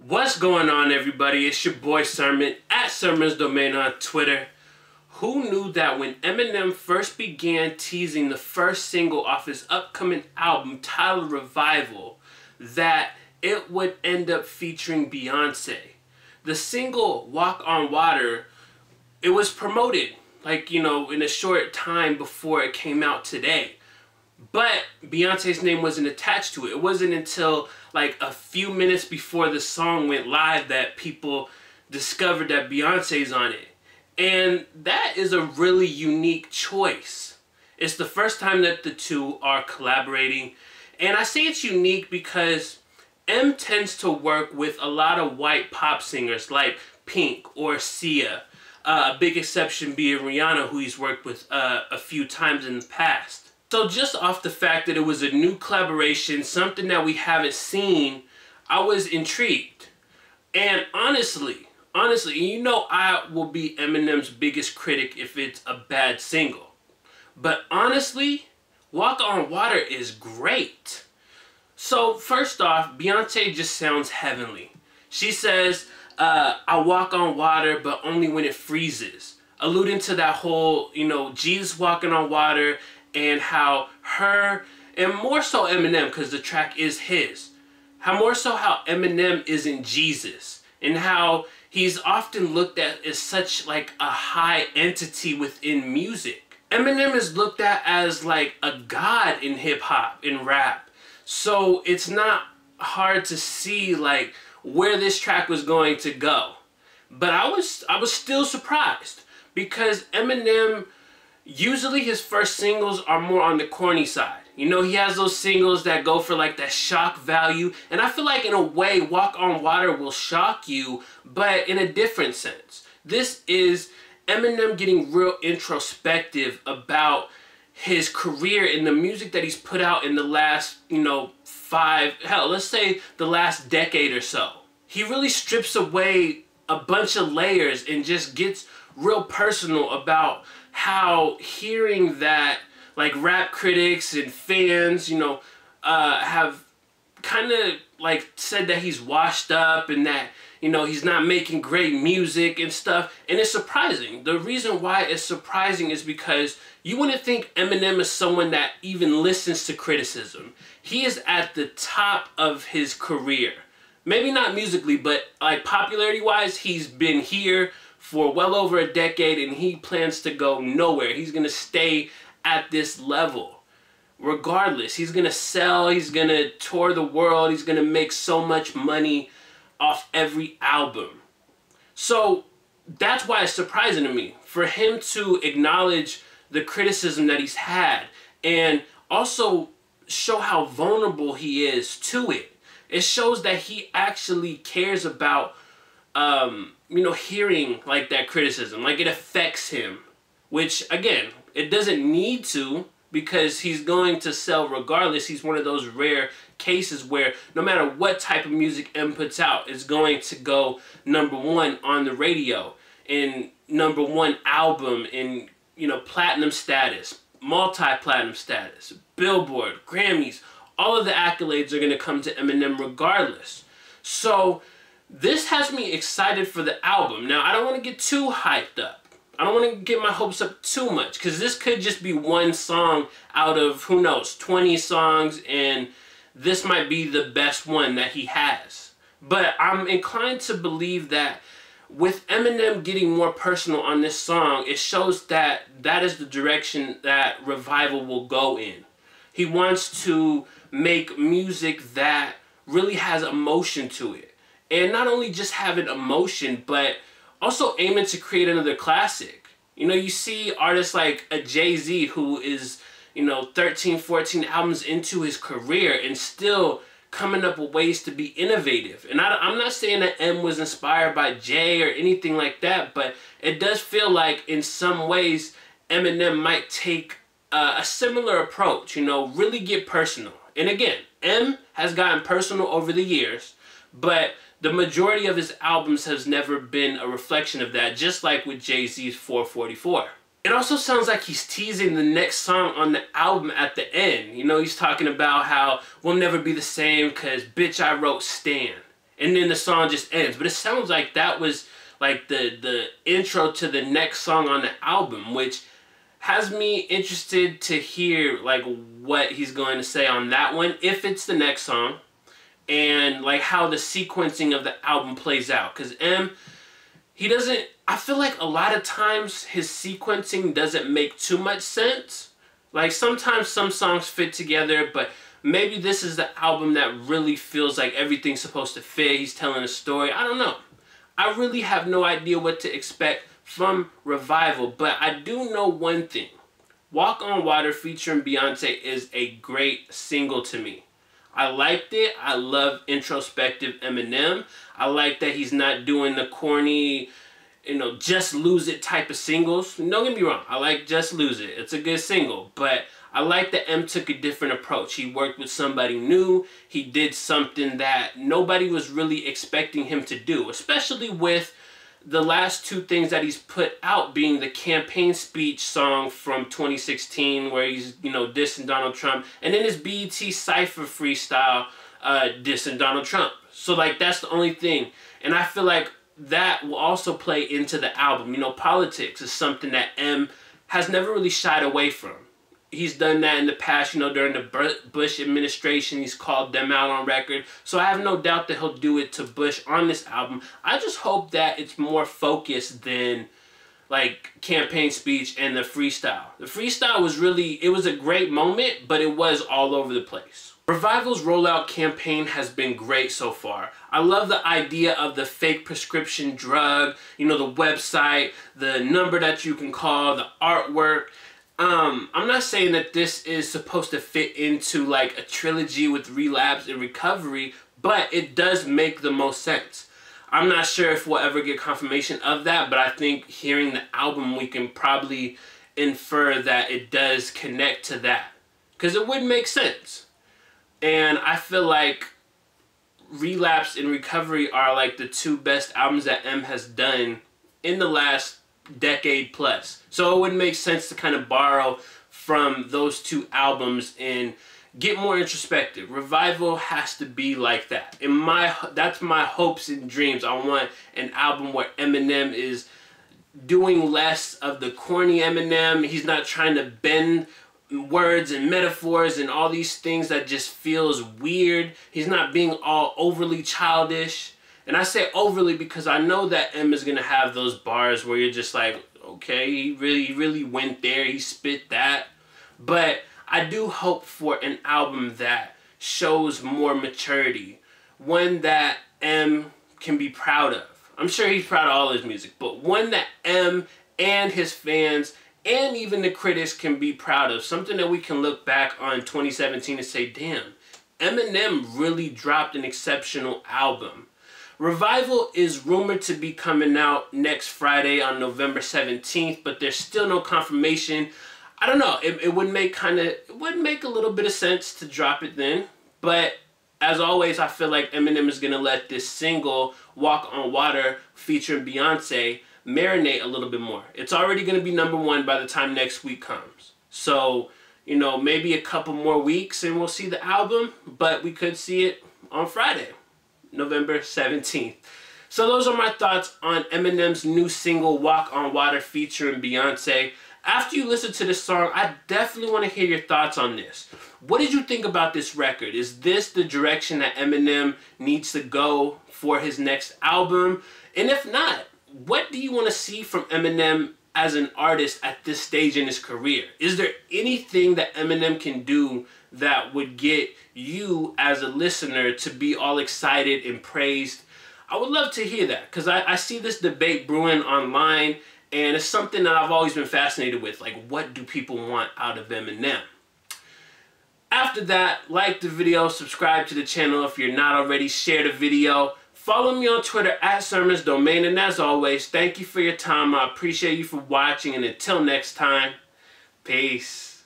What's going on, everybody? It's your boy Sermon at Sermon's Domain on Twitter. Who knew that when Eminem first began teasing the first single off his upcoming album titled Revival, that it would end up featuring Beyoncé? The single Walk on Water, it was promoted in a short time before it came out today. But Beyonce's name wasn't attached to it. It wasn't until like a few minutes before the song went live that people discovered that Beyonce's on it. And that is a really unique choice. It's the first time that the two are collaborating. And I say it's unique because M tends to work with a lot of white pop singers like Pink or Sia. A big exception being Rihanna, who he's worked with a few times in the past. So just off the fact that it was a new collaboration, something that we haven't seen, I was intrigued. And honestly, you know I will be Eminem's biggest critic if it's a bad single. But honestly, Walk on Water is great. So first off, Beyonce just sounds heavenly. She says, I walk on water, but only when it freezes. Alluding to that whole, Jesus walking on water, and how her, and more so Eminem, because the track is his, how Eminem isn't Jesus, and how he's often looked at as such like a high entity within music. Eminem is looked at as like a god in hip-hop, in rap. So it's not hard to see like where this track was going to go. But I was still surprised, because Eminem, usually his first singles are more on the corny side. He has those singles that go for like that shock value. And I feel like in a way, Walk on Water will shock you, but in a different sense. This is Eminem getting real introspective about his career and the music that he's put out in the last, let's say the last decade or so. He really strips away a bunch of layers and just gets real personal about how hearing that like rap critics and fans, have kind of like said that he's washed up and that, he's not making great music and stuff. And it's surprising. The reason why it's surprising is because you wouldn't think Eminem is someone that even listens to criticism. He is at the top of his career. Maybe not musically, but like popularity-wise, he's been here for well over a decade, and he plans to go nowhere. He's going to stay at this level. Regardless, he's going to sell, he's going to tour the world, he's going to make so much money off every album. So that's why it's surprising to me for him to acknowledge the criticism that he's had and also show how vulnerable he is to it. It shows that he actually cares about hearing like that criticism, like it affects him, which again, it doesn't need to, because he's going to sell regardless. He's one of those rare cases where no matter what type of music M puts out, it's going to go #1 on the radio, and #1 album, in platinum status, multi-platinum status, Billboard, Grammys. All of the accolades are going to come to Eminem regardless. So this has me excited for the album. Now, I don't want to get too hyped up. I don't want to get my hopes up too much, because this could just be one song out of, who knows, 20 songs, and this might be the best one that he has. But I'm inclined to believe that with Eminem getting more personal on this song, it shows that that is the direction that Revival will go in. He wants to make music that really has emotion to it. And not only just having emotion, but also aiming to create another classic. You see artists like a Jay-Z who is, 13, 14 albums into his career and still coming up with ways to be innovative. And I'm not saying that M was inspired by Jay or anything like that, but it does feel like in some ways Eminem might take a similar approach, really get personal. And again, M has gotten personal over the years, but the majority of his albums has never been a reflection of that, just like with Jay-Z's 444. It also sounds like he's teasing the next song on the album at the end. He's talking about how we'll never be the same because, bitch, I wrote Stan. and then the song just ends. But it sounds like that was like the intro to the next song on the album, which has me interested to hear like what he's going to say on that one, if it's the next song, and like how the sequencing of the album plays out. Because he doesn't, I feel like a lot of times his sequencing doesn't make too much sense. Like sometimes some songs fit together, but maybe this is the album that really feels like everything's supposed to fit. He's telling a story. I don't know. I really have no idea what to expect from Revival, but I do know one thing. Walk on Water featuring Beyoncé is a great single to me. I liked it. I love Introspective Eminem. I like that he's not doing the corny, Just Lose It type of singles. Don't get me wrong. I like Just Lose It. It's a good single, but I like that M took a different approach. He worked with somebody new. He did something that nobody was really expecting him to do, especially with the last two things that he's put out being the campaign speech song from 2016 where he's, dissing Donald Trump, and then his BET Cypher freestyle dissing Donald Trump. So, like, that's the only thing. And I feel like that will also play into the album. Politics is something that M has never really shied away from. He's done that in the past, during the Bush administration. He's called them out on record. So I have no doubt that he'll do it to Bush on this album. I just hope that it's more focused than, like, campaign speech and the freestyle. The freestyle was it was a great moment, but it was all over the place. Revival's rollout campaign has been great so far. I love the idea of the fake prescription drug, the website, the number that you can call, the artwork. I'm not saying that this is supposed to fit into like a trilogy with Relapse and Recovery, but it does make the most sense. I'm not sure if we'll ever get confirmation of that, but I think hearing the album, we can probably infer that it does connect to that, because it would make sense. And I feel like Relapse and Recovery are like the two best albums that M has done in the last decade plus. So it would make sense to kind of borrow from those two albums and get more introspective. Revival has to be like that. That's my hopes and dreams. I want an album where Eminem is doing less of the corny Eminem. He's not trying to bend words and metaphors and all these things that just feels weird. He's not being all overly childish. And I say overly because I know that M is going to have those bars where you're just like, okay, he really went there, he spit that. But I do hope for an album that shows more maturity. One that M can be proud of. I'm sure he's proud of all his music, but one that M and his fans and even the critics can be proud of. Something that we can look back on 2017 and say, damn, Eminem really dropped an exceptional album. Revival is rumored to be coming out next Friday on November 17th, but there's still no confirmation. I don't know. It would make a little bit of sense to drop it then. But as always, I feel like Eminem is going to let this single, Walk on Water, featuring Beyoncé, marinate a little bit more. It's already going to be #1 by the time next week comes. So, maybe a couple more weeks and we'll see the album, but we could see it on Friday, November 17th. So those are my thoughts on Eminem's new single, Walk on Water, featuring Beyoncé. After you listen to this song, I definitely want to hear your thoughts on this. What did you think about this record? Is this the direction that Eminem needs to go for his next album? And if not, what do you want to see from Eminem as an artist at this stage in his career? Is there anything that Eminem can do that would get you as a listener to be all excited and praised? I would love to hear that, because I see this debate brewing online, and it's something that I've always been fascinated with. Like, what do people want out of Eminem? After that, like the video, subscribe to the channel if you're not already, share the video. Follow me on Twitter at @SermonsDomain, and as always, thank you for your time. I appreciate you for watching, and until next time, peace.